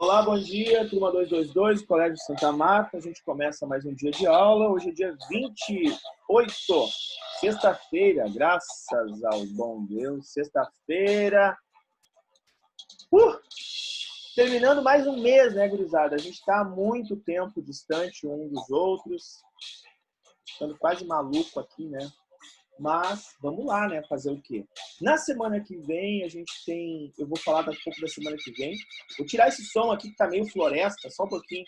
Olá, bom dia, turma 222, Colégio Santa Marta. A gente começa mais um dia de aula. Hoje é dia 28, sexta-feira, graças ao bom Deus. Sexta-feira. Terminando mais um mês, né, gurizada? A gente está há muito tempo distante um dos outros. Ficando quase maluco aqui, né? Mas vamos lá, né? Fazer o quê? Na semana que vem, a gente tem... Eu vou falar um pouco da semana que vem. Vou tirar esse som aqui que tá meio floresta, só um pouquinho.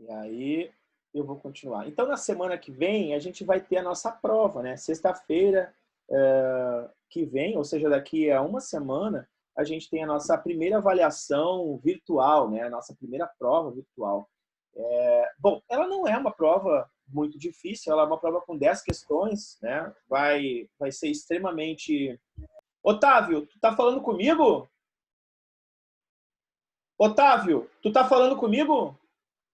E aí, eu vou continuar. Então, na semana que vem, a gente vai ter a nossa prova, né? Sexta-feira que vem, ou seja, daqui a uma semana, a gente tem a nossa primeira avaliação virtual, né? A nossa primeira prova virtual. Bom, ela não é uma prova muito difícil, ela é uma prova com 10 questões, né? Vai ser extremamente... Otávio, tu tá falando comigo? Otávio, tu tá falando comigo?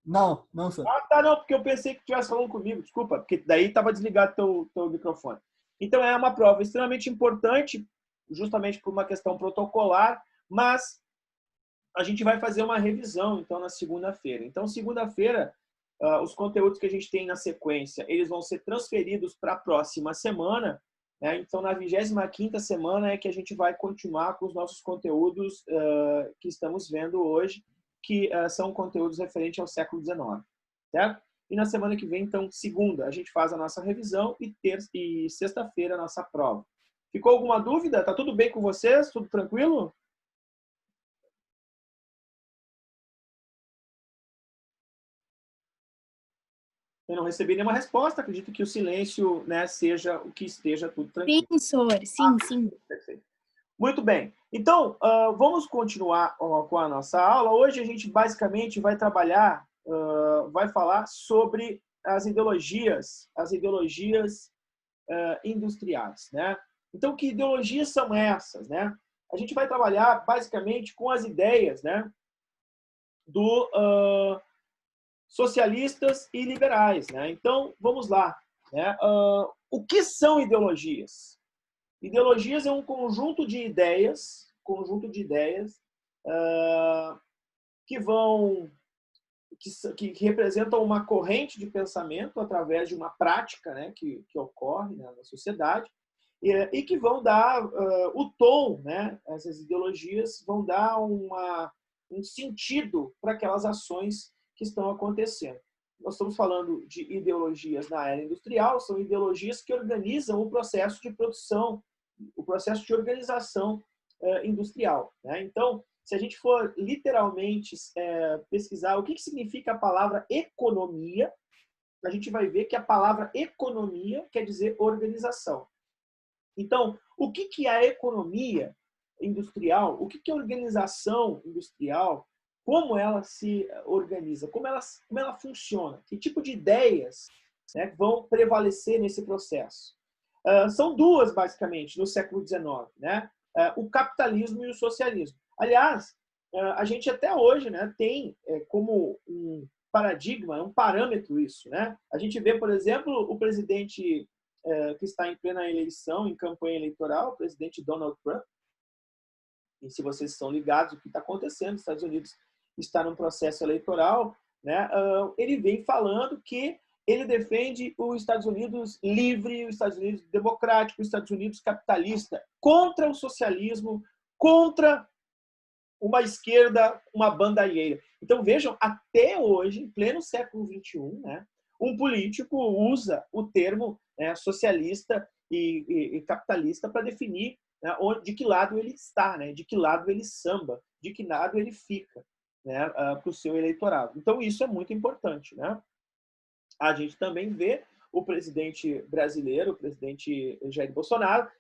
Não, não, senhor. Ah, tá, não, porque eu pensei que tu estivesse falando comigo, desculpa, porque daí estava desligado teu microfone. Então, é uma prova extremamente importante, justamente por uma questão protocolar, mas a gente vai fazer uma revisão, então, na segunda-feira. Então, segunda-feira, os conteúdos que a gente tem na sequência, eles vão ser transferidos para a próxima semana, né? Então, na 25ª semana é que a gente vai continuar com os nossos conteúdos que estamos vendo hoje, que são conteúdos referentes ao século XIX, certo? E na semana que vem, então, segunda, a gente faz a nossa revisão e sexta-feira a nossa prova. Ficou alguma dúvida? Tá tudo bem com vocês? Tudo tranquilo? Eu não recebi nenhuma resposta. Acredito que o silêncio, né, seja o que esteja tudo tranquilo. Sim, senhor. Sim, sim. Perfeito. Muito bem. Então, vamos continuar com a nossa aula. Hoje a gente basicamente vai trabalhar, vai falar sobre as ideologias industriais, né? Então, que ideologias são essas, né? A gente vai trabalhar basicamente com as ideias, né, do socialistas e liberais, né? Então, vamos lá, né? O que são ideologias? Ideologias é um conjunto de ideias que vão que representam uma corrente de pensamento através de uma prática, né, que ocorre, né, na sociedade e que vão dar o tom, né? Essas ideologias vão dar um sentido para aquelas ações que estão acontecendo. Nós estamos falando de ideologias na era industrial, são ideologias que organizam o processo de produção, o processo de organização industrial, né? Então, se a gente for literalmente pesquisar o que significa a palavra economia, a gente vai ver que a palavra economia quer dizer organização. Então, o que é a economia industrial? O que é a organização industrial? Como ela se organiza? Como ela funciona? Que tipo de ideias, né, vão prevalecer nesse processo? São duas, basicamente, no século XIX, né? O capitalismo e o socialismo. Aliás, a gente até hoje, né, tem como um paradigma, um parâmetro isso, né? A gente vê, por exemplo, o presidente que está em plena eleição, em campanha eleitoral, o presidente Donald Trump. E se vocês estão ligados o que está acontecendo, os Estados Unidos está num processo eleitoral, né? Ele vem falando que ele defende os Estados Unidos livre, os Estados Unidos democrático, os Estados Unidos capitalista, contra o socialismo, contra uma esquerda, uma bandalheira. Então, vejam, até hoje, em pleno século XXI, né, um político usa o termo, né, socialista e capitalista para definir, né, de que lado ele está, né, de que lado ele samba, de que lado ele fica, né, para o seu eleitorado. Então, isso é muito importante, né? A gente também vê o presidente brasileiro, o presidente Jair Bolsonaro,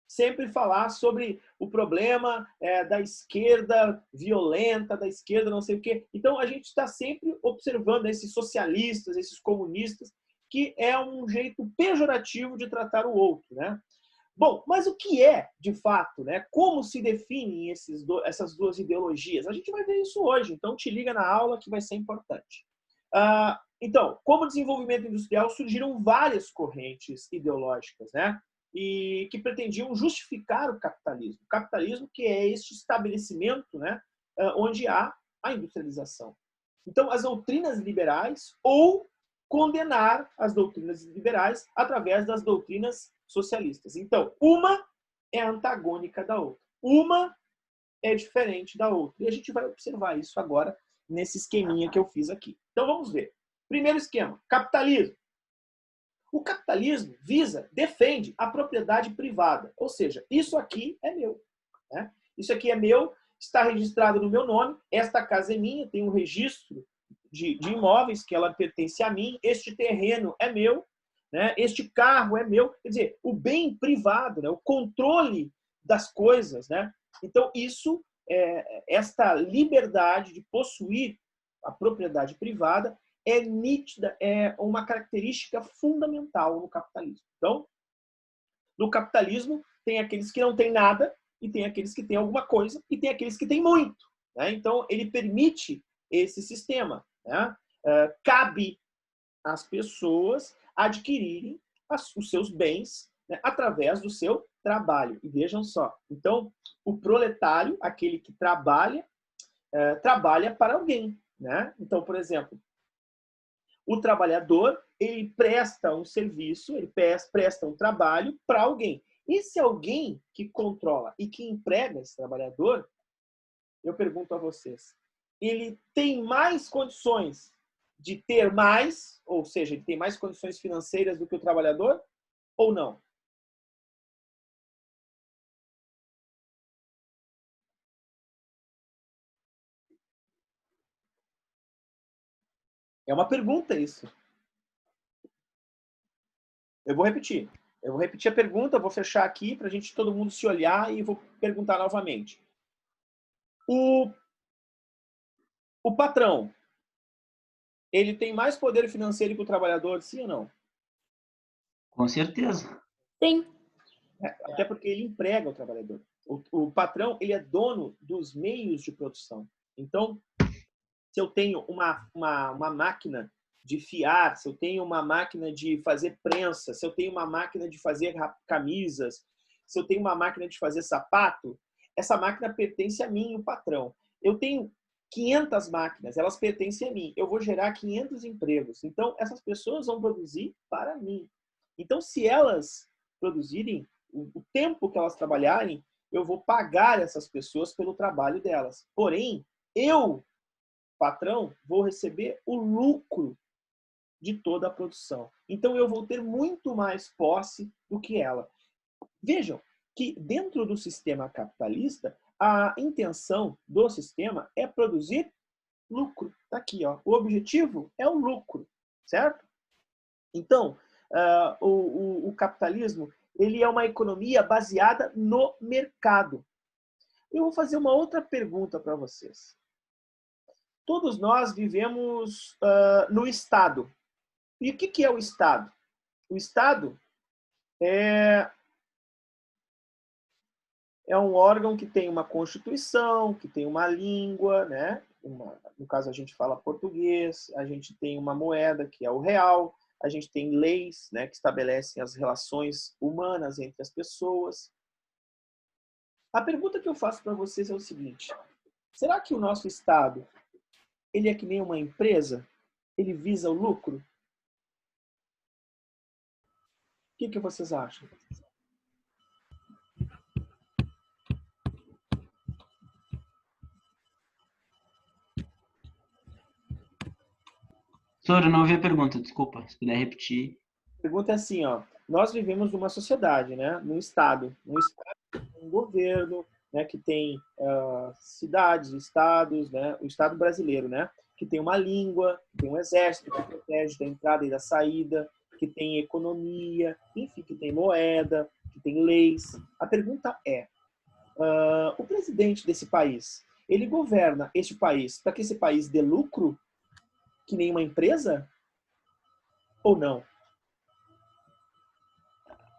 sempre falar sobre o problema da esquerda violenta, da esquerda não sei o quê. Então, a gente está sempre observando esses socialistas, esses comunistas, que é um jeito pejorativo de tratar o outro, né? Bom, mas o que é, de fato, né? Como se definem essas duas ideologias? A gente vai ver isso hoje, então te liga na aula que vai ser importante. Então, como desenvolvimento industrial, surgiram várias correntes ideológicas, né? e que pretendiam justificar o capitalismo. O capitalismo que é este estabelecimento, né, onde há a industrialização. Então, as doutrinas liberais ou condenar as doutrinas liberais através das doutrinas socialistas. Então, uma é antagônica da outra. Uma é diferente da outra. E a gente vai observar isso agora nesse esqueminha que eu fiz aqui. Então, vamos ver. Primeiro esquema, capitalismo. O capitalismo defende a propriedade privada. Ou seja, isso aqui é meu. Né? Isso aqui é meu, está registrado no meu nome, esta casa é minha, tem um registro de imóveis que ela pertence a mim, este terreno é meu, né? Este carro é meu. Quer dizer, o bem privado, né? O controle das coisas. Né? Então, isso, esta liberdade de possuir a propriedade privada é nítida, é uma característica fundamental no capitalismo. Então, no capitalismo, tem aqueles que não têm nada, e tem aqueles que têm alguma coisa, e tem aqueles que têm muito. Né? Então, ele permite esse sistema. Né? Cabe às pessoas adquirirem os seus bens, né, através do seu trabalho. E vejam só, então, o proletário, aquele que trabalha, trabalha para alguém. Né? Então, por exemplo, o trabalhador, ele presta um serviço, ele presta um trabalho para alguém. Esse alguém que controla e que emprega esse trabalhador, eu pergunto a vocês, ele tem mais condições de ter mais, ou seja, ele tem mais condições financeiras do que o trabalhador, ou não? É uma pergunta isso. Eu vou repetir. Eu vou repetir a pergunta, vou fechar aqui para a gente todo mundo se olhar e vou perguntar novamente. O patrão, ele tem mais poder financeiro que o trabalhador, sim ou não? Com certeza. Sim. Até porque ele emprega o trabalhador. O patrão, ele é dono dos meios de produção. Então, se eu tenho uma máquina de fiar, se eu tenho uma máquina de fazer prensa, se eu tenho uma máquina de fazer camisas, se eu tenho uma máquina de fazer sapato, essa máquina pertence a mim, o patrão. Eu tenho 500 máquinas, elas pertencem a mim. Eu vou gerar 500 empregos. Então, essas pessoas vão produzir para mim. Então, se elas produzirem, o tempo que elas trabalharem, eu vou pagar essas pessoas pelo trabalho delas. Porém, eu, patrão, vou receber o lucro de toda a produção. Então, eu vou ter muito mais posse do que ela. Vejam que dentro do sistema capitalista, a intenção do sistema é produzir lucro. Está aqui, ó. O objetivo é o lucro, certo? Então, o capitalismo, ele é uma economia baseada no mercado. Eu vou fazer uma outra pergunta para vocês. Todos nós vivemos no Estado. E o que é o Estado? O Estado é um órgão que tem uma constituição, que tem uma língua, né? No caso, a gente fala português, a gente tem uma moeda, que é o real, a gente tem leis, né, que estabelecem as relações humanas entre as pessoas. A pergunta que eu faço para vocês é o seguinte: será que o nosso Estado, ele é que nem uma empresa? Ele visa o lucro? O que vocês acham? Senhor, eu não ouvi a pergunta, desculpa. Se puder repetir. A pergunta é assim, ó. Nós vivemos numa sociedade, né? Num Estado. Um governo, né? Que tem cidades, estados, né? O Estado brasileiro, né? Que tem uma língua, que tem um exército que protege da entrada e da saída, que tem economia, enfim, que tem moeda, que tem leis. A pergunta é, o presidente desse país, ele governa este país para que esse país dê lucro, que nem uma empresa? Ou não?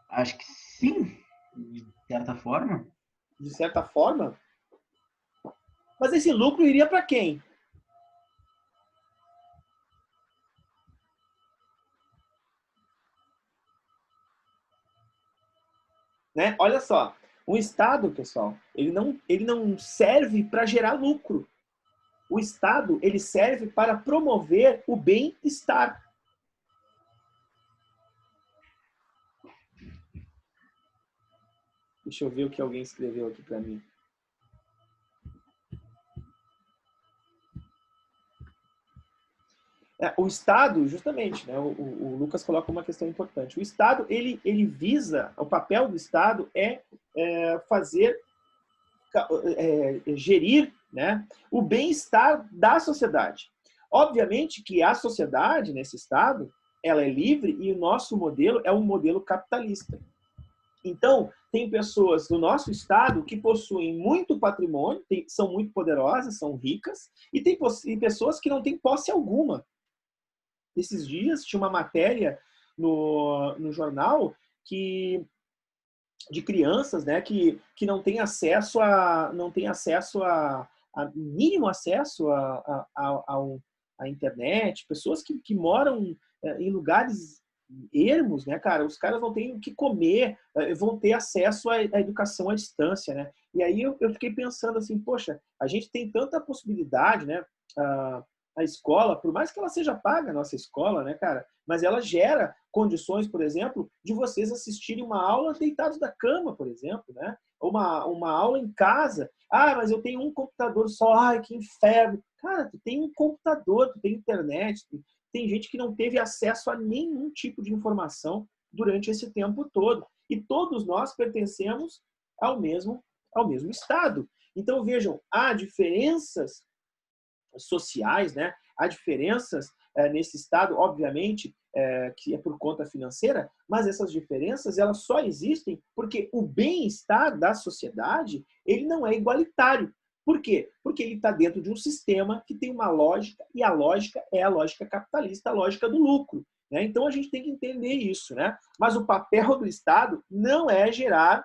Acho que sim, de certa forma. De certa forma. Mas esse lucro iria para quem? né? Olha só, um Estado, pessoal, ele não serve para gerar lucro. O Estado, ele serve para promover o bem-estar. Deixa eu ver o que alguém escreveu aqui para mim. O Estado, justamente, né, o Lucas coloca uma questão importante. O Estado, ele visa, o papel do Estado é fazer, gerir, né, o bem-estar da sociedade. Obviamente que a sociedade, nesse Estado, ela é livre e o nosso modelo é um modelo capitalista. Então, tem pessoas do nosso Estado que possuem muito patrimônio, são muito poderosas, são ricas, e tem pessoas que não têm posse alguma. Esses dias tinha uma matéria no jornal de crianças, né, que não têm acesso a mínimo acesso à internet, pessoas que moram em lugares ermos, né, cara, os caras não têm o que comer, vão ter acesso à educação à distância, né? E aí eu fiquei pensando assim, poxa, a gente tem tanta possibilidade, né? A escola, por mais que ela seja paga, a nossa escola, né, cara, mas ela gera condições, por exemplo, de vocês assistirem uma aula deitados da cama, por exemplo, né? Uma aula em casa. Ah, mas eu tenho um computador só. Ai, que inferno. Cara, tu tem um computador, tu tem internet, tem gente que não teve acesso a nenhum tipo de informação durante esse tempo todo. E todos nós pertencemos ao mesmo Estado. Então, vejam, há diferenças sociais, né? Há diferenças nesse Estado, obviamente, que é por conta financeira, mas essas diferenças elas só existem porque o bem-estar da sociedade ele não é igualitário. Por quê? Porque ele está dentro de um sistema que tem uma lógica, e a lógica é a lógica capitalista, a lógica do lucro. Né? Então a gente tem que entender isso. Né? Mas o papel do Estado não é gerar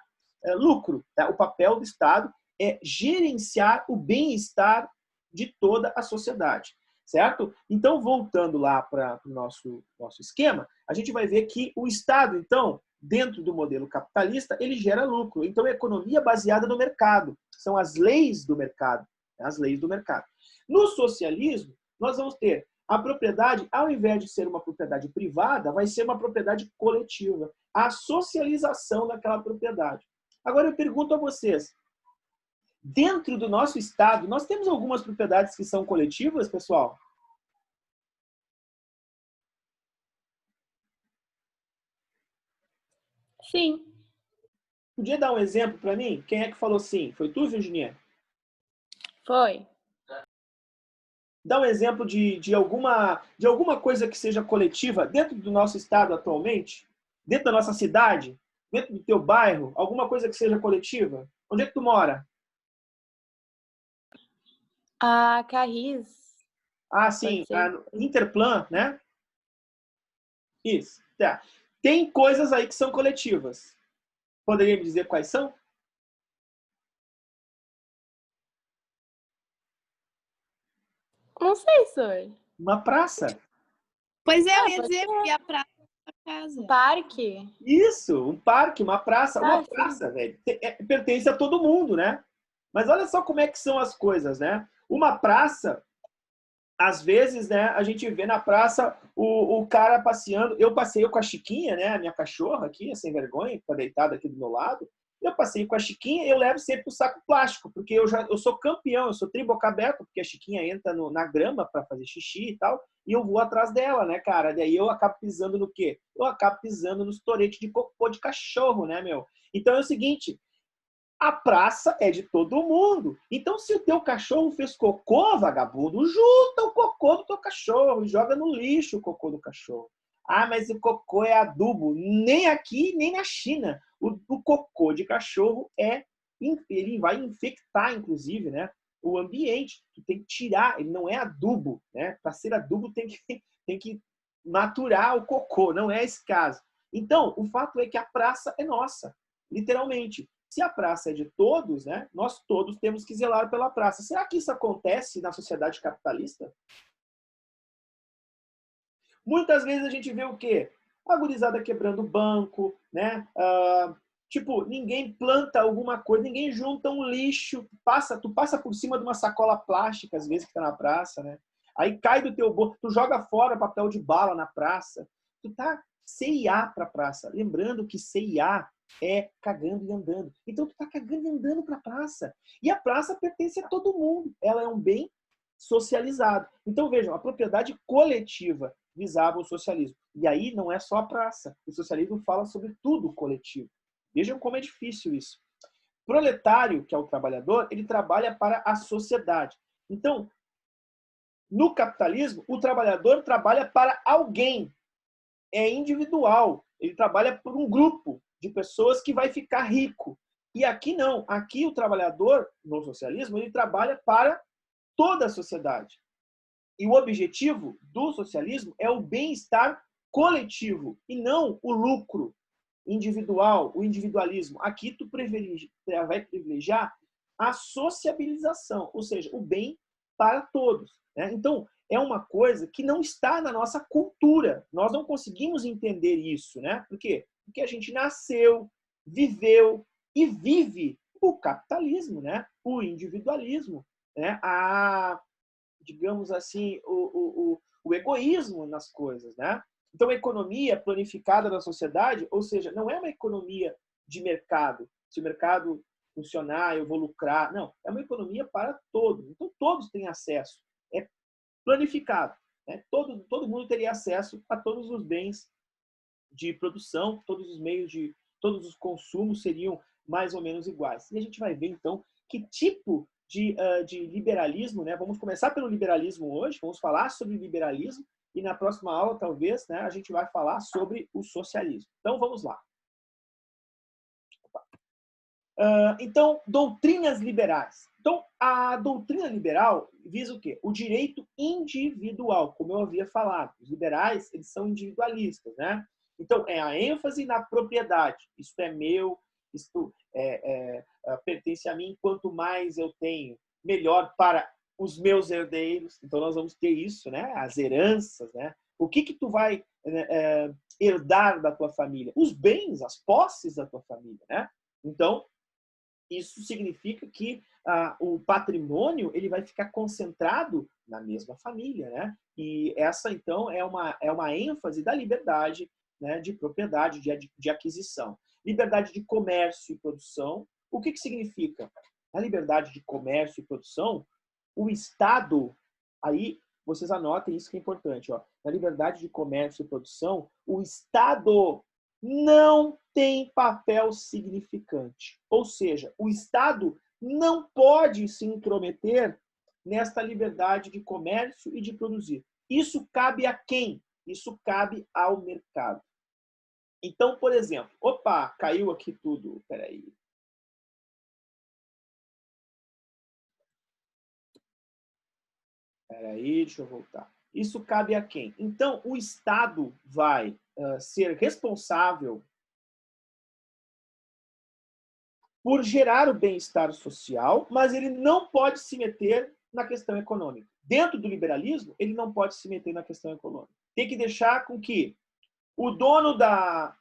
lucro. Tá? O papel do Estado é gerenciar o bem-estar de toda a sociedade, certo? Então, voltando lá para o nosso esquema, a gente vai ver que o Estado, então, dentro do modelo capitalista, ele gera lucro. Então, a economia baseada no mercado. São as leis do mercado. As leis do mercado. No socialismo, nós vamos ter a propriedade, ao invés de ser uma propriedade privada, vai ser uma propriedade coletiva. A socialização daquela propriedade. Agora, eu pergunto a vocês, dentro do nosso estado, nós temos algumas propriedades que são coletivas, pessoal? Sim. Podia dar um exemplo para mim? Quem é que falou sim? Foi tu, Virginia? Foi. Dá um exemplo de alguma coisa que seja coletiva dentro do nosso estado atualmente? Dentro da nossa cidade? Dentro do teu bairro? Alguma coisa que seja coletiva? Onde é que tu mora? A Carris. Ah, sim, a Interplan, né? Isso. Tá. Tem coisas aí que são coletivas. Poderia me dizer quais são? Não sei, senhor. Uma praça. Pois é, eu ia pode dizer, ser. fui à praça da casa. Parque. Isso, um parque, uma praça. Uma sim. praça, velho, pertence a todo mundo, né? Mas olha só como é que são as coisas, né? Uma praça, às vezes, né, a gente vê na praça o cara passeando. Eu passeio com a Chiquinha, né? A minha cachorra aqui, sem vergonha, que tá deitada aqui do meu lado. Eu passeio com a Chiquinha e eu levo sempre o saco plástico, porque eu sou campeão, eu sou triboca aberto, porque a Chiquinha entra na grama para fazer xixi e tal, e eu vou atrás dela, né, cara? Daí eu acabo pisando no quê? Eu acabo pisando nos toretes de cocô de cachorro, né, meu? Então é o seguinte, a praça é de todo mundo. Então, se o teu cachorro fez cocô, vagabundo, junta o cocô do teu cachorro e joga no lixo o cocô do cachorro. Ah, mas o cocô é adubo. Nem aqui, nem na China. O cocô de cachorro ele vai infectar, inclusive, né, o ambiente. Tu tem que tirar, ele não é adubo, né? Para ser adubo tem que maturar o cocô, não é esse caso. Então, o fato é que a praça é nossa, literalmente. Se a praça é de todos, né, nós todos temos que zelar pela praça. Será que isso acontece na sociedade capitalista? Muitas vezes a gente vê o quê? A gurizada quebrando banco, né? Tipo, ninguém planta alguma coisa, ninguém junta um lixo. Tu passa por cima de uma sacola plástica, às vezes, que tá na praça, né? Aí cai do teu bolso, tu joga fora papel de bala na praça. Tu tá CIA pra praça. Lembrando que CIA é cagando e andando. Então tu tá cagando e andando pra praça. E a praça pertence a todo mundo. Ela é um bem socializado. Então vejam, a propriedade coletiva visava o socialismo. E aí não é só a praça. O socialismo fala sobre tudo coletivo. Vejam como é difícil isso. Proletário, que é o trabalhador, ele trabalha para a sociedade. Então, no capitalismo, o trabalhador trabalha para alguém. É individual. Ele trabalha por um grupo de pessoas que vai ficar rico. E aqui não. Aqui o trabalhador, no socialismo, ele trabalha para toda a sociedade. E o objetivo do socialismo é o bem-estar coletivo e não o lucro individual, o individualismo. Aqui tu vai privilegiar a sociabilização, ou seja, o bem para todos, né? Então, é uma coisa que não está na nossa cultura. Nós não conseguimos entender isso, né? Por quê? Porque a gente nasceu, viveu e vive o capitalismo, né? O individualismo, né? Digamos assim, o egoísmo nas coisas, né? Então, a economia planificada da sociedade, ou seja, não é uma economia de mercado. Se o mercado funcionar, eu vou lucrar. Não, é uma economia para todos. Então, todos têm acesso. É planificado, né? Todo mundo teria acesso a todos os bens de produção, todos os meios de... Todos os consumos seriam mais ou menos iguais. E a gente vai ver, então, que tipo de liberalismo, né? Vamos começar pelo liberalismo hoje, vamos falar sobre liberalismo, e na próxima aula, talvez, né, a gente vai falar sobre o socialismo. Então, vamos lá. Então, doutrinas liberais. Então, a doutrina liberal visa o quê? O direito individual, como eu havia falado. Os liberais, eles são individualistas, né? Então, é a ênfase na propriedade. Isto é meu, isto pertence a mim. Quanto mais eu tenho, melhor para os meus herdeiros. Então, nós vamos ter isso, né? As heranças, né? O que tu vai herdar da tua família? Os bens, as posses da tua família, né? Então, isso significa que o patrimônio ele vai ficar concentrado na mesma família, né? E essa, então, é uma ênfase da liberdade, né, de propriedade, de aquisição. Liberdade de comércio e produção. O que significa? A liberdade de comércio e produção, o Estado, aí vocês anotem isso que é importante, ó. Na liberdade de comércio e produção, o Estado não tem papel significante. Ou seja, o Estado não pode se intrometer nesta liberdade de comércio e de produzir. Isso cabe a quem? Isso cabe ao mercado. Então, por exemplo, opa, caiu aqui tudo. Peraí. Peraí, deixa eu voltar. Isso cabe a quem? Então, o Estado vai ser responsável por gerar o bem-estar social, mas ele não pode se meter na questão econômica. Dentro do liberalismo, ele não pode se meter na questão econômica. Tem que deixar com que o dono da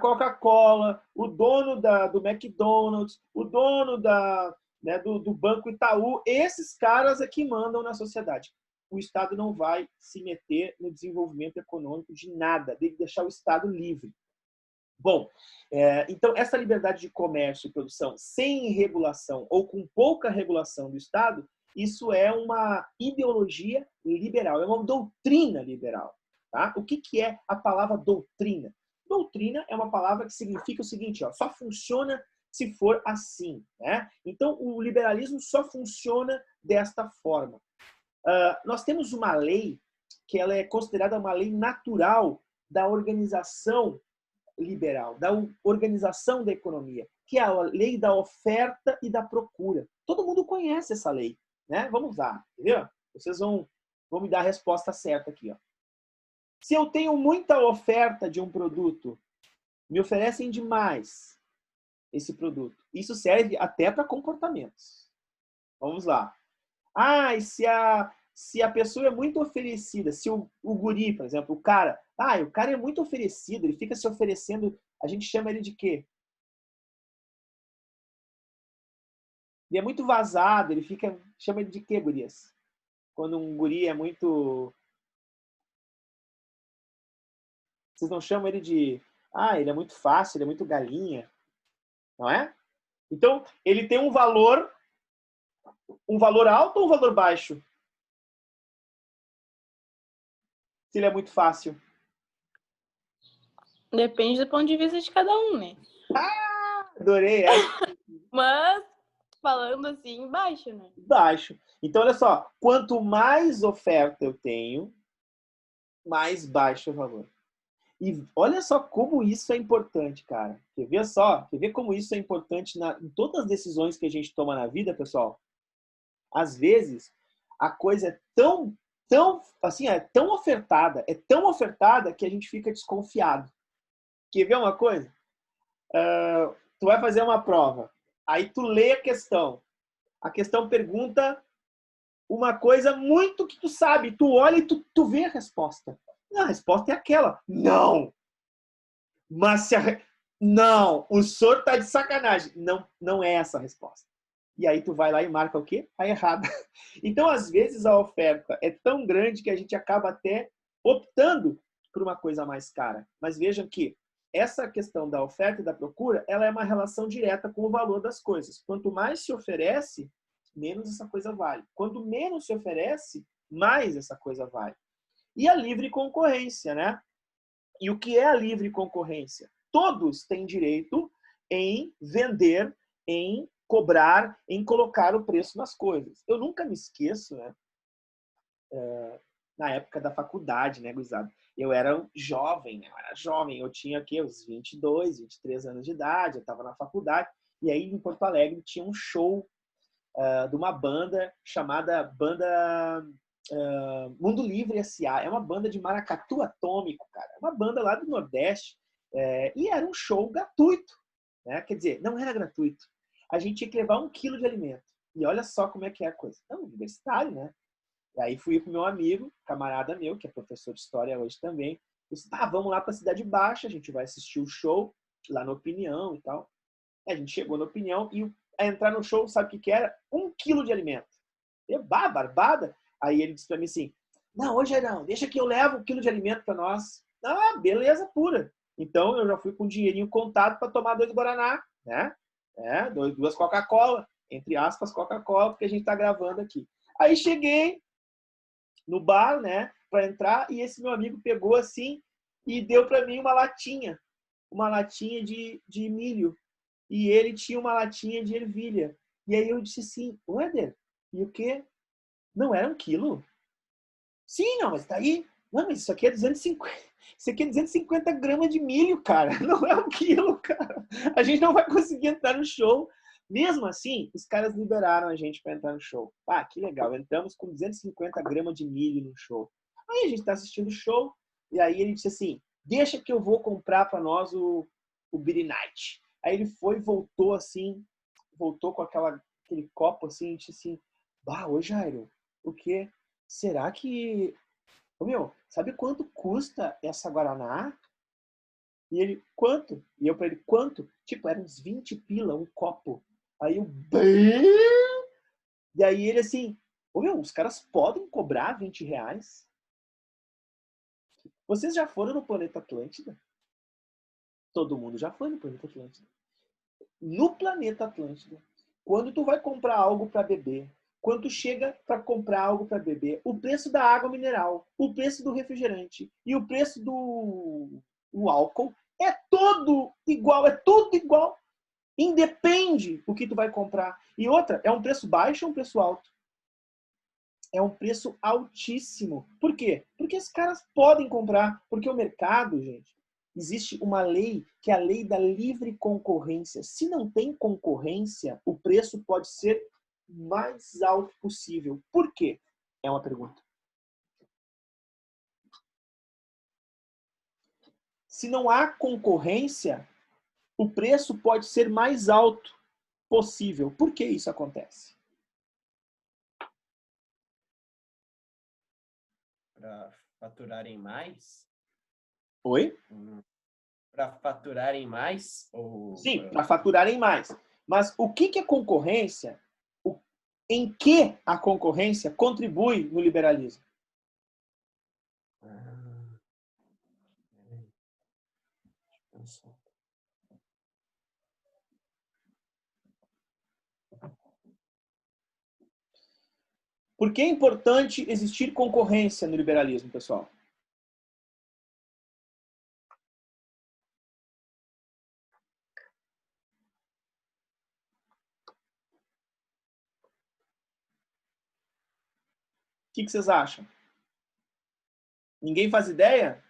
Coca-Cola, o dono do McDonald's, o dono do Banco Itaú, esses caras é que mandam na sociedade. O Estado não vai se meter no desenvolvimento econômico de nada, tem que deixar o Estado livre. Bom, então essa liberdade de comércio e produção sem regulação ou com pouca regulação do Estado, isso é uma ideologia liberal, é uma doutrina liberal. Tá? O que é a palavra doutrina? Doutrina é uma palavra que significa o seguinte, ó, só funciona se for assim, né? Então, o liberalismo só funciona desta forma. Nós temos uma lei que ela é considerada uma lei natural da organização liberal, da organização da economia, que é a lei da oferta e da procura. Todo mundo conhece essa lei, né? Vamos lá, entendeu? Vocês vão me dar a resposta certa aqui, ó. Se eu tenho muita oferta de um produto, me oferecem demais esse produto. Isso serve até para comportamentos. Vamos lá. E se a pessoa é muito oferecida, se o guri, por exemplo, o cara é muito oferecido, ele fica se oferecendo, a gente chama ele de quê? Ele é muito vazado, ele fica... Chama ele de quê, gurias? Quando um guri é muito... Vocês não chamam ele de... Ah, ele é muito fácil, ele é muito galinha. Não é? Então, ele tem um valor alto ou um valor baixo? Se ele é muito fácil. Depende do ponto de vista de cada um, né? Adorei essa. Mas, falando assim, baixo, né? Baixo. Então, olha só. Quanto mais oferta eu tenho, mais baixo é o valor. E olha só como isso é importante, cara. Quer ver só? Quer ver como isso é importante em todas as decisões que a gente toma na vida, pessoal? Às vezes, a coisa é tão assim, é tão ofertada que a gente fica desconfiado. Quer ver uma coisa? Tu vai fazer uma prova. Aí tu lê a questão. A questão pergunta uma coisa muito que tu sabe. Tu olha e tu vê a resposta. A resposta é aquela. Não! Mas não, o senhor tá de sacanagem. Não, não é essa a resposta. E aí tu vai lá e marca o quê? A errada. Então, às vezes, a oferta é tão grande que a gente acaba até optando por uma coisa mais cara. Mas vejam que essa questão da oferta e da procura, ela é uma relação direta com o valor das coisas. Quanto mais se oferece, menos essa coisa vale. Quanto menos se oferece, mais essa coisa vale. E a livre concorrência, né? E o que é a livre concorrência? Todos têm direito em vender, em cobrar, em colocar o preço nas coisas. Eu nunca me esqueço, né? Na época da faculdade, né, gurizada? Eu era jovem, né? Eu tinha aqui uns 22, 23 anos de idade, eu estava na faculdade, e aí em Porto Alegre tinha um show de uma banda chamada Banda Mundo Livre S.A. É uma banda de maracatu atômico, cara. É uma banda lá do Nordeste. E era um show gratuito, né? Quer dizer, não era gratuito. A gente tinha que levar 1 quilo de alimento. E olha só como é que é a coisa. É um universitário, né? E aí fui com meu amigo, camarada meu, que é professor de história hoje também. Disse, vamos lá para a Cidade Baixa, a gente vai assistir o show lá na Opinião e tal. E a gente chegou na Opinião e a entrar no show, sabe o que era? 1 quilo de alimento. Eu, barbada. Aí ele disse para mim assim, não, hoje não, deixa que eu levo 1 quilo de alimento para nós. Ah, beleza pura. Então eu já fui com um dinheirinho contado para tomar 2 Guaraná, né? 2 Coca-Cola, entre aspas Coca-Cola, porque a gente está gravando aqui. Aí cheguei no bar, né, para entrar, e esse meu amigo pegou assim e deu para mim uma latinha de milho. E ele tinha uma latinha de ervilha. E aí eu disse assim, Éder, e o quê? Não era 1 quilo? Sim, não, mas tá aí. Não, mas isso aqui é 250. Isso aqui é 250 gramas de milho, cara. Não é 1 quilo, cara. A gente não vai conseguir entrar no show. Mesmo assim, os caras liberaram a gente para entrar no show. Que legal. Entramos com 250 gramas de milho no show. Aí a gente tá assistindo o show. E aí ele disse assim, deixa que eu vou comprar para nós o Beer Night. Aí ele foi e voltou assim, voltou com aquele copo assim, e disse assim, ô Jairo, o quê? Será que... Ô, meu, sabe quanto custa essa Guaraná? E ele, quanto? E eu pra ele, quanto? Tipo, era uns 20 pila, um copo. Aí eu, bem... E aí ele assim, ô meu, os caras podem cobrar 20 reais? Vocês já foram no Planeta Atlântida? Todo mundo já foi no Planeta Atlântida. No Planeta Atlântida, quando tu vai comprar algo para beber, quando tu chega para comprar algo para beber, o preço da água mineral, o preço do refrigerante e o preço do álcool é todo igual, é tudo igual. Independe o que tu vai comprar. E outra, é um preço baixo ou um preço alto? É um preço altíssimo. Por quê? Porque os caras podem comprar. Porque o mercado, gente, existe uma lei que é a lei da livre concorrência. Se não tem concorrência, o preço pode ser mais alto possível. Por quê? É uma pergunta. Se não há concorrência, o preço pode ser mais alto possível. Por que isso acontece? Para faturarem mais? Oi? Para faturarem mais? Ou... Sim, para faturarem mais. Mas o que é concorrência? em que a concorrência contribui no liberalismo? Por que é importante existir concorrência no liberalismo, pessoal? O que vocês acham? Ninguém faz ideia?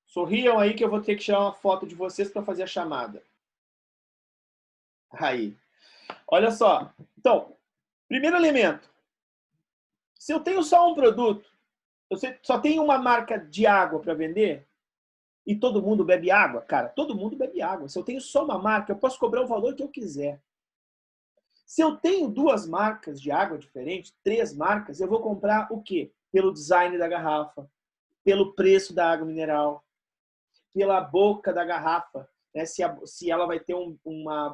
Sorriam aí que eu vou ter que tirar uma foto de vocês para fazer a chamada. Aí. Olha só. Então, primeiro elemento. Se eu tenho só um produto, eu só tenho uma marca de água para vender e todo mundo bebe água, cara, todo mundo bebe água. Se eu tenho só uma marca, eu posso cobrar o valor que eu quiser. Se eu tenho duas marcas de água diferentes, três marcas, eu vou comprar o quê? Pelo design da garrafa, pelo preço da água mineral, pela boca da garrafa, né? Se ela vai ter um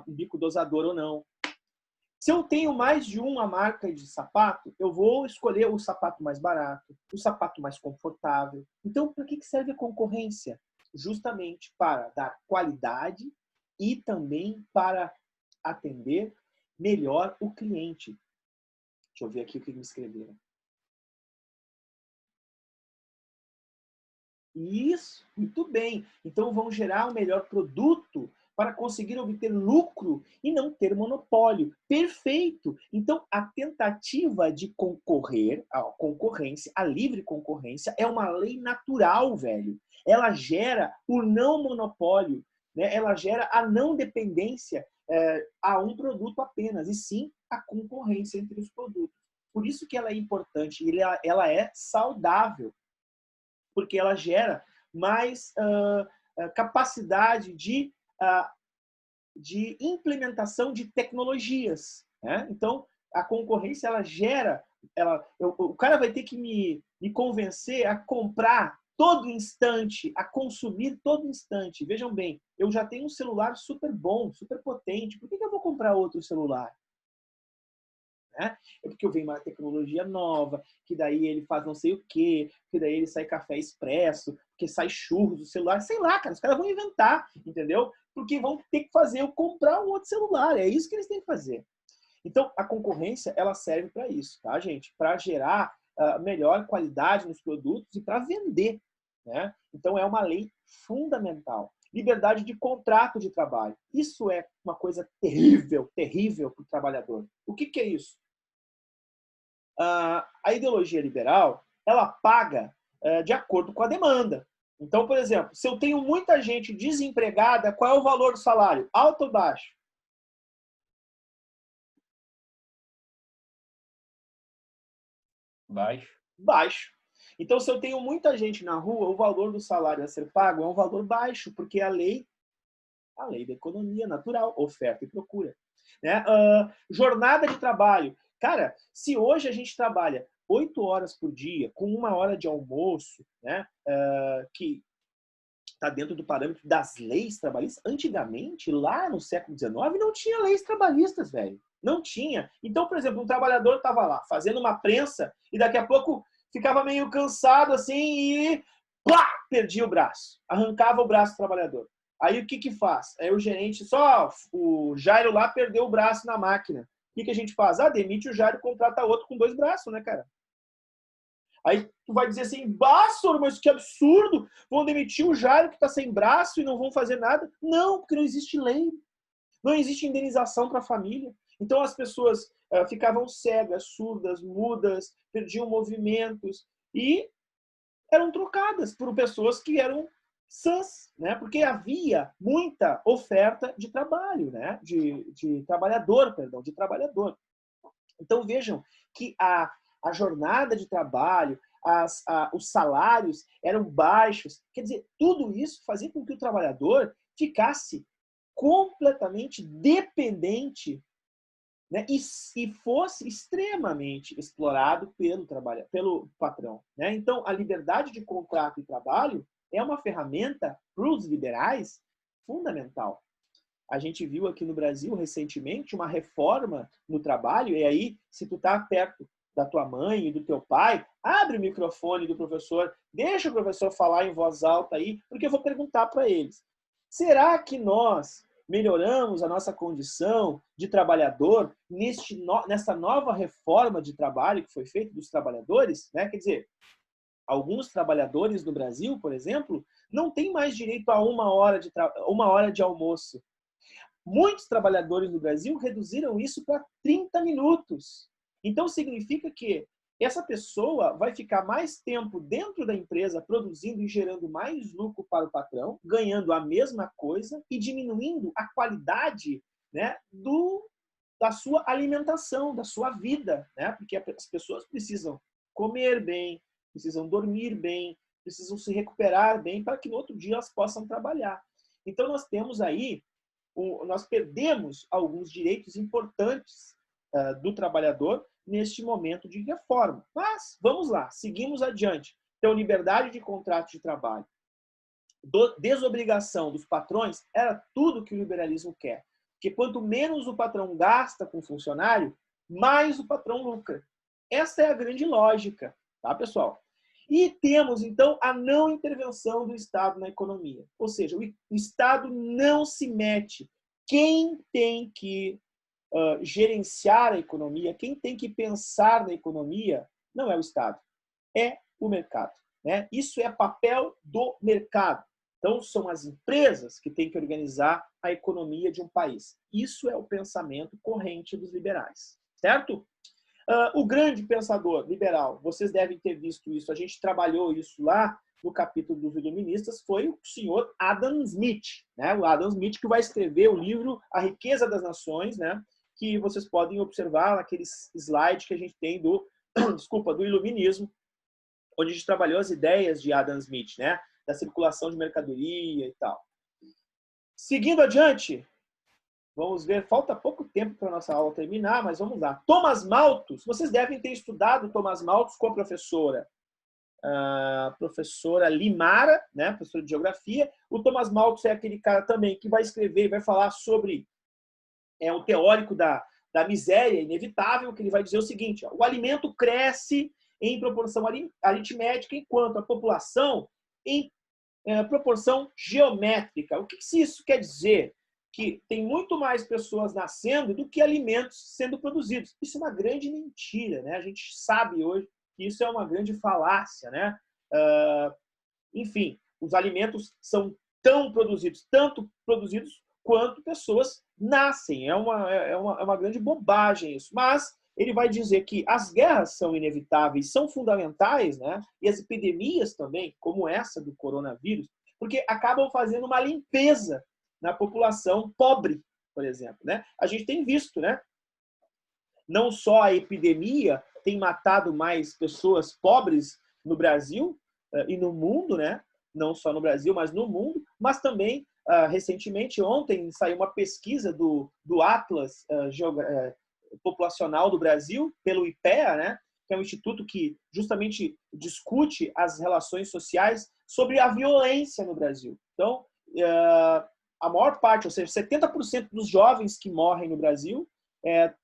bico dosador ou não. Se eu tenho mais de uma marca de sapato, eu vou escolher o sapato mais barato, o sapato mais confortável. Então, para que serve a concorrência? Justamente para dar qualidade e também para atender melhor o cliente. Deixa eu ver aqui o que me escreveram. Isso, muito bem. Então vão gerar o melhor produto para conseguir obter lucro e não ter monopólio. Perfeito! Então a tentativa de concorrer, a concorrência, a livre concorrência é uma lei natural, velho. Ela gera o não monopólio, né? Ela gera a não dependência a um produto apenas, e sim a concorrência entre os produtos. Por isso que ela é importante, ela é saudável, porque ela gera mais capacidade de implementação de tecnologias, né? Então, a concorrência, ela gera... o cara vai ter que me convencer a comprar todo instante, a consumir todo instante. Vejam bem, eu já tenho um celular super bom, super potente. Por que eu vou comprar outro celular? Né? É porque vem uma tecnologia nova, que daí ele faz não sei o quê, que daí ele sai café expresso, que sai churros do celular, sei lá, cara, os caras vão inventar, entendeu? Porque vão ter que fazer eu comprar um outro celular, é isso que eles têm que fazer. Então, a concorrência, ela serve para isso, tá, gente? Para gerar melhor qualidade nos produtos e para vender, né? Então, é uma lei fundamental. Liberdade de contrato de trabalho. Isso é uma coisa terrível, terrível para o trabalhador. O que é isso? A ideologia liberal, ela paga de acordo com a demanda. Então, por exemplo, se eu tenho muita gente desempregada, qual é o valor do salário? Alto ou baixo? Baixo. Baixo. Então, se eu tenho muita gente na rua, o valor do salário a ser pago é um valor baixo, porque a lei da economia natural, oferta e procura. Né? Jornada de trabalho. Cara, se hoje a gente trabalha 8 horas por dia, com 1 hora de almoço, né? Que está dentro do parâmetro das leis trabalhistas, antigamente, lá no século XIX, não tinha leis trabalhistas, velho. Não tinha. Então, por exemplo, um trabalhador estava lá fazendo uma prensa e daqui a pouco ficava meio cansado assim e plá, perdia o braço. Arrancava o braço do trabalhador. Aí o que faz? Aí o gerente, só o Jairo lá perdeu o braço na máquina. O que a gente faz? Demite o Jairo, contrata outro com 2 braços, né, cara? Aí tu vai dizer assim, Bassor, mas que absurdo! Vão demitir o Jairo que está sem braço e não vão fazer nada? Não, porque não existe lei. Não existe indenização para a família. Então as pessoas ficavam cegas, surdas, mudas, perdiam movimentos e eram trocadas por pessoas que eram sãs, né? Porque havia muita oferta de trabalho, né? De trabalhador. Então vejam que a jornada de trabalho, os salários eram baixos. Quer dizer, tudo isso fazia com que o trabalhador ficasse completamente dependente, né? E fosse extremamente explorado pelo patrão. Né? Então, a liberdade de contrato e trabalho é uma ferramenta para os liberais fundamental. A gente viu aqui no Brasil recentemente uma reforma no trabalho, e aí, se tu tá perto da tua mãe e do teu pai, abre o microfone do professor, deixa o professor falar em voz alta aí, porque eu vou perguntar para eles. Será que nós melhoramos a nossa condição de trabalhador nessa nova reforma de trabalho que foi feita dos trabalhadores? Né? Quer dizer, alguns trabalhadores no Brasil, por exemplo, não têm mais direito a uma hora de almoço. Muitos trabalhadores no Brasil reduziram isso para 30 minutos. Então, significa que essa pessoa vai ficar mais tempo dentro da empresa, produzindo e gerando mais lucro para o patrão, ganhando a mesma coisa e diminuindo a qualidade, né, da sua alimentação, da sua vida, né? Porque as pessoas precisam comer bem, precisam dormir bem, precisam se recuperar bem para que no outro dia elas possam trabalhar. Então, nós temos aí, nós perdemos alguns direitos importantes do trabalhador neste momento de reforma. Mas, vamos lá, seguimos adiante. Então, liberdade de contrato de trabalho, desobrigação dos patrões, era tudo que o liberalismo quer. Porque quanto menos o patrão gasta com o funcionário, mais o patrão lucra. Essa é a grande lógica, tá, pessoal? E temos, então, a não intervenção do Estado na economia. Ou seja, o Estado não se mete. Quem tem que gerenciar a economia, quem tem que pensar na economia, não é o Estado, é o mercado. Né? Isso é papel do mercado. Então, são as empresas que têm que organizar a economia de um país. Isso é o pensamento corrente dos liberais. Certo? O grande pensador liberal, vocês devem ter visto isso, a gente trabalhou isso lá no capítulo dos iluministas, foi o senhor Adam Smith, né? O Adam Smith que vai escrever o livro A Riqueza das Nações, né? Que vocês podem observar naqueles slides que a gente tem do iluminismo, onde a gente trabalhou as ideias de Adam Smith, né? Da circulação de mercadoria e tal. Seguindo adiante, vamos ver, falta pouco tempo para a nossa aula terminar, mas vamos lá. Thomas Malthus, vocês devem ter estudado Thomas Malthus com a professora Limara, né, professora de geografia. O Thomas Malthus é aquele cara também que vai escrever e vai falar sobre o teórico da miséria inevitável, que ele vai dizer o seguinte, ó, o alimento cresce em proporção aritmética, enquanto a população em proporção geométrica. O que isso quer dizer? Que tem muito mais pessoas nascendo do que alimentos sendo produzidos. Isso é uma grande mentira, né? A gente sabe hoje que isso é uma grande falácia, né? Enfim, os alimentos são tanto produzidos quanto pessoas nascem. É uma grande bobagem isso. Mas ele vai dizer que as guerras são inevitáveis, são fundamentais, né? E as epidemias também, como essa do coronavírus, porque acabam fazendo uma limpeza na população pobre, por exemplo, né? A gente tem visto, né? Não só a epidemia tem matado mais pessoas pobres no Brasil e no mundo, né? Não só no Brasil, mas no mundo, mas também, recentemente, ontem, saiu uma pesquisa do Atlas Populacional do Brasil, pelo IPEA, né? Que é um instituto que justamente discute as relações sociais sobre a violência no Brasil. Então, a maior parte, ou seja, 70% dos jovens que morrem no Brasil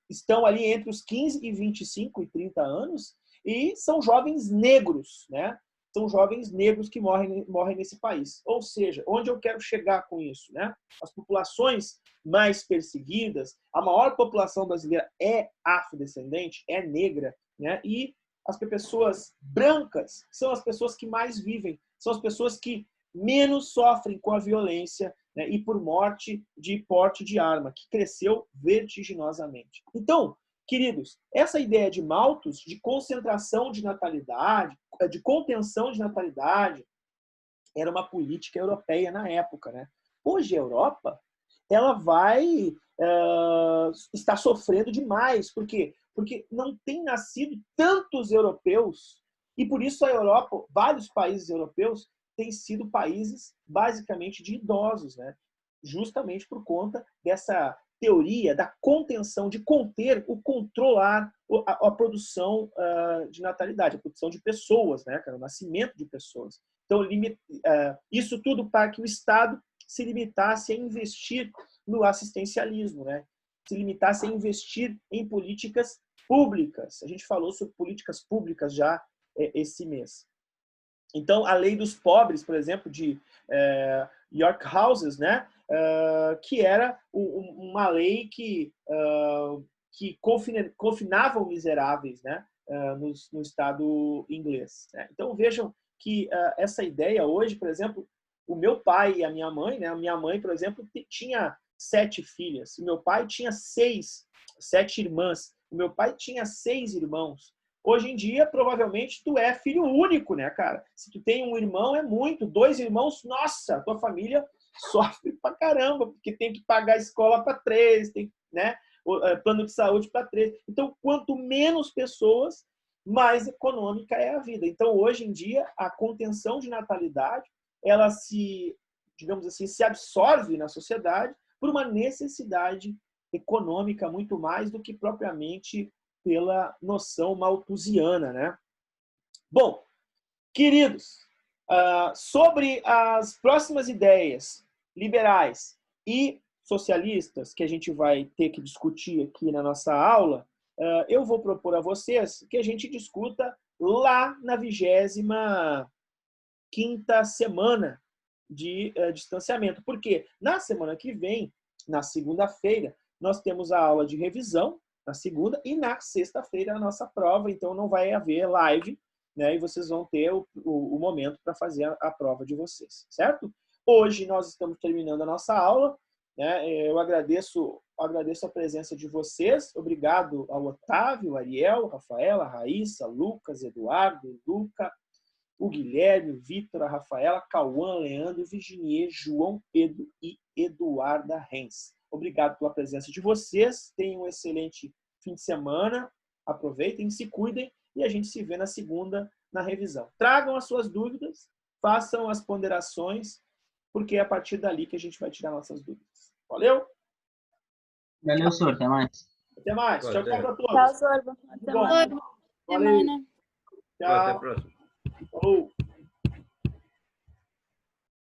estão ali entre os 15 e 25 e 30 anos e são jovens negros, né? São jovens negros que morrem nesse país. Ou seja, onde eu quero chegar com isso, né? As populações mais perseguidas, a maior população brasileira é afrodescendente, é negra, né? E as pessoas brancas são as pessoas que mais vivem, são as pessoas que menos sofrem com a violência, né, e por morte de porte de arma, que cresceu vertiginosamente. Então, queridos, essa ideia de Malthus, de concentração de natalidade, de contenção de natalidade, era uma política europeia na época, né? Hoje a Europa, ela vai estar sofrendo demais. Por quê? Porque não tem nascido tantos europeus e por isso a Europa, vários países europeus, têm sido países basicamente de idosos, né? Justamente por conta dessa teoria da contenção, de conter, controlar a produção de natalidade, a produção de pessoas, né? O nascimento de pessoas. Então, isso tudo para que o Estado se limitasse a investir no assistencialismo, né? Se limitasse a investir em políticas públicas. A gente falou sobre políticas públicas já esse mês. Então, a lei dos pobres, por exemplo, de York Houses, né? Que era uma lei que confinava os miseráveis, né? No Estado inglês. Né? Então, vejam que essa ideia hoje, por exemplo, o meu pai e a minha mãe, né? A minha mãe, por exemplo, tinha 7 filhas. O meu pai tinha 7 irmãs. O meu pai tinha 6 irmãos. Hoje em dia, provavelmente, tu é filho único, né, cara? Se tu tem um irmão, é muito. 2 irmãos, nossa, tua família sofre pra caramba, porque tem que pagar escola para 3, tem, né? Plano de saúde para 3. Então, quanto menos pessoas, mais econômica é a vida. Então, hoje em dia, a contenção de natalidade, ela se, digamos assim, se absorve na sociedade por uma necessidade econômica muito mais do que propriamente pela noção malthusiana, né? Bom, queridos, sobre as próximas ideias liberais e socialistas que a gente vai ter que discutir aqui na nossa aula, eu vou propor a vocês que a gente discuta lá na 25ª semana de distanciamento. Porque na semana que vem, na segunda-feira, nós temos a aula de revisão, na segunda, e na sexta-feira a nossa prova, então não vai haver live, né? E vocês vão ter o momento para fazer a prova de vocês, certo? Hoje nós estamos terminando a nossa aula, né? Eu agradeço a presença de vocês, obrigado ao Otávio, Ariel, Rafaela, Raíssa, Lucas, Eduardo, Luca, o Guilherme, o Vitor, a Rafaela, Cauã, Leandro, Virginie, João Pedro e Eduarda Renz. Obrigado pela presença de vocês. Tenham um excelente fim de semana. Aproveitem, se cuidem e a gente se vê na segunda na revisão. Tragam as suas dúvidas, façam as ponderações, porque é a partir dali que a gente vai tirar nossas dúvidas. Valeu? Valeu, senhor. Até mais. Até mais. Tchau, tchau para todos. Tchau, Sorbo. Até Bom. mais. Valeu. Semana. Até a Tchau. próxima. Falou.